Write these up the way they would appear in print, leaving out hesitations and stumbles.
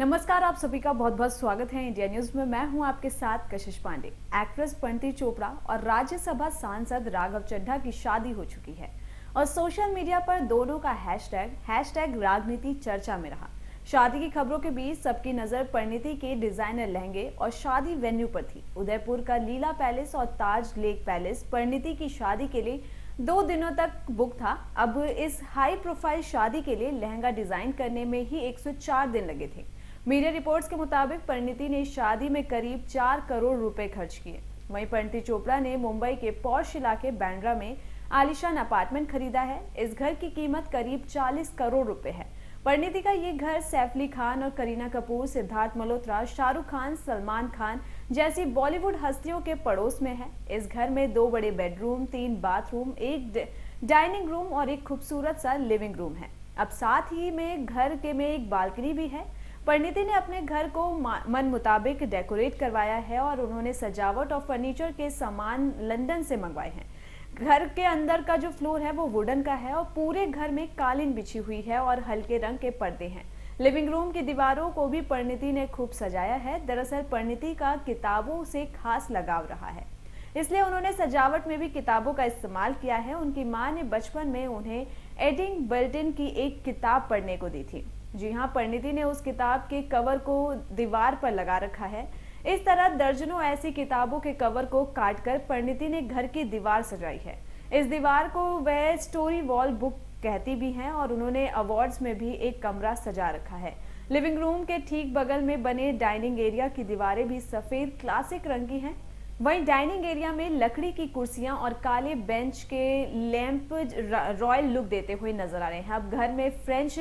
नमस्कार, आप सभी का बहुत बहुत स्वागत है इंडिया न्यूज में। मैं हूं आपके साथ कशिश पांडे। एक्ट्रेस परिणीति चोपड़ा और राज्यसभा सांसद राघव चड्ढा की शादी हो चुकी है और सोशल मीडिया पर दोनों का हैशटैग राजनीति चर्चा में रहा। शादी की खबरों के बीच सबकी नजर परिणीति के डिजाइनर लहंगे और शादी वेन्यू पर थी। उदयपुर का लीला पैलेस और ताज लेक पैलेस परिणीति की शादी के लिए 2 दिनों तक बुक था। अब इस हाई प्रोफाइल शादी के लिए लहंगा डिजाइन करने में ही 104 दिन लगे थे। मीडिया रिपोर्ट्स के मुताबिक परिणीति ने शादी में करीब 4 करोड़ रुपए खर्च किए। वहीं परिणीति चोपड़ा ने मुंबई के पॉश इलाके बांद्रा में आलीशान अपार्टमेंट खरीदा है। इस घर की कीमत करीब 40 करोड़ रुपए है। परिणीति का ये घर सैफ अली खान और करीना कपूर, सिद्धार्थ मल्होत्रा, शाहरुख खान, सलमान खान जैसी बॉलीवुड हस्तियों के पड़ोस में है। इस घर में 2 बड़े बेडरूम, 3 बाथरूम, 1 डाइनिंग रूम और एक खूबसूरत सा लिविंग रूम है। अब साथ ही में घर के में एक बालकनी भी है। परिणीति ने अपने घर को मन मुताबिक डेकोरेट करवाया है और उन्होंने सजावट और फर्नीचर के सामान लंदन से मंगवाए हैं। घर के अंदर का जो फ्लोर है वो वुडन का है और पूरे घर में कालीन बिछी हुई है और हल्के रंग के पर्दे हैं। लिविंग रूम की दीवारों को भी परिणीति ने खूब सजाया है। दरअसल परिणीति का किताबों से खास लगाव रहा है, इसलिए उन्होंने सजावट में भी किताबों का इस्तेमाल किया है। उनकी मां ने बचपन में उन्हें एडिंग बेल्टन की एक किताब पढ़ने को दी थी। जी हाँ, परिणीति ने उस किताब के कवर को दीवार पर लगा रखा है। इस तरह दर्जनों ऐसी किताबों के कवर को काटकर परिणीति ने घर की दीवार सजाई है। इस दीवार को वह स्टोरी वॉल बुक कहती भी हैं और उन्होंने अवार्ड्स में भी एक कमरा सजा रखा है। लिविंग रूम के ठीक बगल में बने डाइनिंग एरिया की दीवारें भी सफेद क्लासिक रंग की हैं। वहीं डाइनिंग एरिया में लकड़ी की कुर्सियां और काले बेंच के लैंप रॉयल लुक देते हुए नजर आ रहे हैं। अब घर में फ्रेंच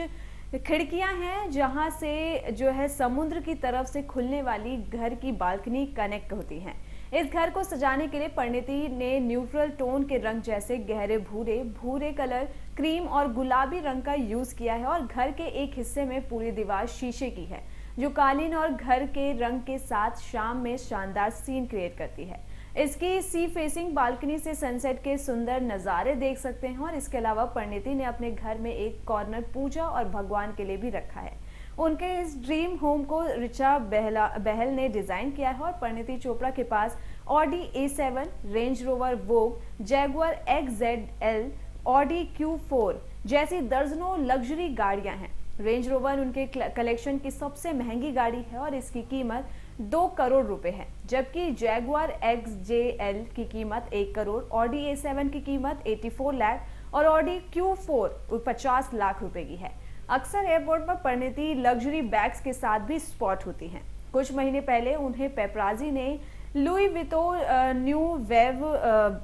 खिड़कियां हैं जहां से जो है समुद्र की तरफ से खुलने वाली घर की बालकनी कनेक्ट होती हैं। इस घर को सजाने के लिए परिणीति ने न्यूट्रल टोन के रंग जैसे गहरे भूरे कलर, क्रीम और गुलाबी रंग का यूज किया है और घर के एक हिस्से में पूरी दीवार शीशे की है जो कालीन और घर के रंग के साथ शाम में शानदार सीन क्रिएट करती है। इसकी सी फेसिंग बालकनी से सनसेट के सुंदर नज़ारे देख सकते हैं और इसके अलावा परिणीति ने अपने घर में एक कॉर्नर पूजा और भगवान के लिए भी रखा है। उनके इस ड्रीम होम को रिचा बहल ने डिजाइन किया है और परिणीति चोपड़ा के पास Audi A7, Range Rover Vogue, Jaguar XZL, Audi Q4 जैसी दर्जनों लग्जरी गाड़ियां हैं। रेंज रोवर उनके कलेक्शन की सबसे महंगी गाड़ी है और इसकी कीमत 2 करोड़ रुपए है, जबकि जैगुआर XJL की कीमत 1 करोड़, ऑडी A7 की कीमत 84 लाख और ऑडी Q4 50 लाख रुपए की है। अक्सर एयरपोर्ट पर परिणीति लग्जरी बैग्स के साथ भी स्पॉट होती हैं। कुछ महीने पहले उन्हें पेपराजी ने Louis Vuitton new wave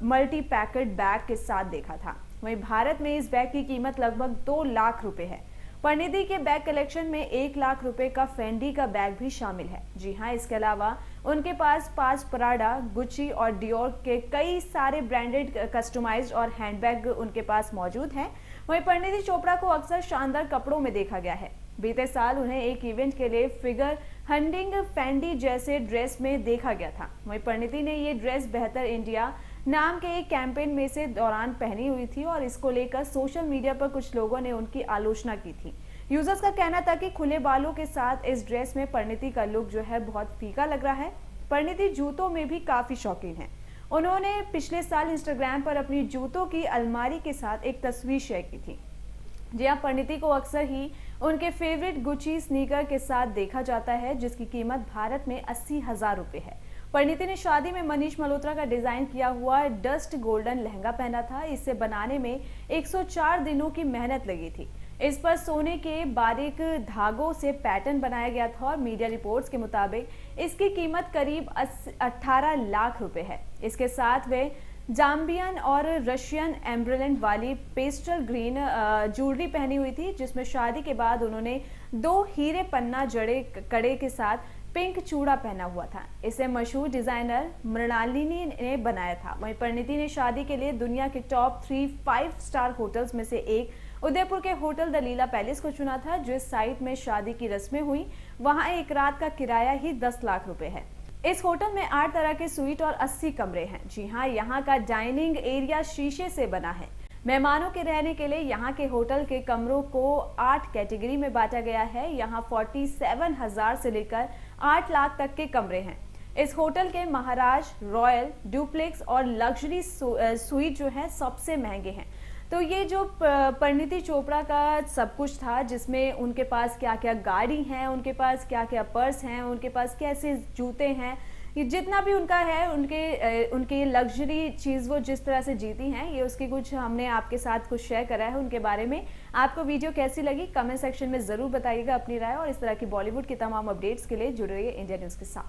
multi packet bag के साथ देखा था। वहीं भारत में इस बैग की कीमत लगभग 2 लाख रुपए है। परिणीति के बैग कलेक्शन में 1 लाख रुपए का फेंडी का बैग भी शामिल है। जी हाँ, इसके अलावा उनके पास प्राडा, गुच्ची और डियोर के कई सारे ब्रांडेड कस्टमाइज्ड और हैंडबैग उनके पास मौजूद हैं। वहीं परिणीति चोपड़ा को अक्सर शानदार कपड़ों में देखा गया है। बीते साल उन्हें एक इवेंट के लिए फिगर हंटिंग फेंडी जैसे ड्रेस में देखा गया था। वहीं परिणीति ने ये ड्रेस बेहतर इंडिया नाम के एक कैंपेन में से दौरान पहनी हुई थी और इसको लेकर सोशल मीडिया पर कुछ लोगों ने उनकी आलोचना की थी। यूजर्स का कहना था कि खुले बालों के साथ इस ड्रेस में परिणीति का लुक जो है बहुत फीका लग रहा है। परिणीति जूतों में भी काफी शौकीन है। उन्होंने पिछले साल इंस्टाग्राम पर अपनी जूतों की अलमारी के साथ एक तस्वीर शेयर की थी। जी हाँ, परिणीति को अक्सर ही उनके फेवरेट गुच्ची स्नीकर के साथ देखा जाता है, जिसकी कीमत भारत में 80,000 रुपए है। परिणीति ने शादी में मनीष मल्होत्रा का डिजाइन किया हुआ डस्ट गोल्डन लहंगा पहना था। इसे बनाने में 104 दिनों की मेहनत लगी थी। इस पर सोने के बारीक धागों से पैटर्न बनाया गया था और मीडिया रिपोर्ट्स के मुताबिक इसकी कीमत करीब 18 लाख रुपए है। इसके साथ वे जाम्बियन और रशियन एम्ब्रेलेंट वाली पेस्टल ग्रीन ज्वेलरी पहनी हुई थी, जिसमें शादी के बाद उन्होंने 2 हीरे पन्ना जड़े कड़े के साथ पिंक चूड़ा पहना हुआ था। इसे मशहूर डिजाइनर मृणालिनी ने बनाया था। वहीं परिणीति ने शादी के लिए दुनिया के टॉप 5 स्टार होटल्स में से एक उदयपुर के होटल द लीला पैलेस को चुना था। जिस साइट में शादी की रस्में हुई वहां एक रात का किराया ही 10 लाख रुपए है। इस होटल में 8 तरह के स्वीट और 80 कमरे हैं। जी हाँ, यहाँ का डाइनिंग एरिया शीशे से बना है। मेहमानों के रहने के लिए यहाँ के होटल के कमरों को 8 कैटेगरी में बांटा गया है। यहाँ 47,000 से लेकर 8 लाख तक के कमरे हैं। इस होटल के महाराज, रॉयल, डुप्लेक्स और लग्जरी स्वीट जो है सबसे महंगे हैं। तो ये जो परिणीति चोपड़ा का सब कुछ था, जिसमें उनके पास क्या क्या गाड़ी हैं, उनके पास क्या क्या पर्स हैं, उनके पास कैसे जूते हैं, ये जितना भी उनका है, उनके लग्जरी चीज़ वो जिस तरह से जीती हैं, ये उसकी कुछ हमने आपके साथ कुछ शेयर करा है उनके बारे में। आपको वीडियो कैसी लगी कमेंट सेक्शन में ज़रूर बताइएगा अपनी राय, और इस तरह की बॉलीवुड की तमाम अपडेट्स के लिए जुड़े रहिए इंडिया न्यूज़ के साथ।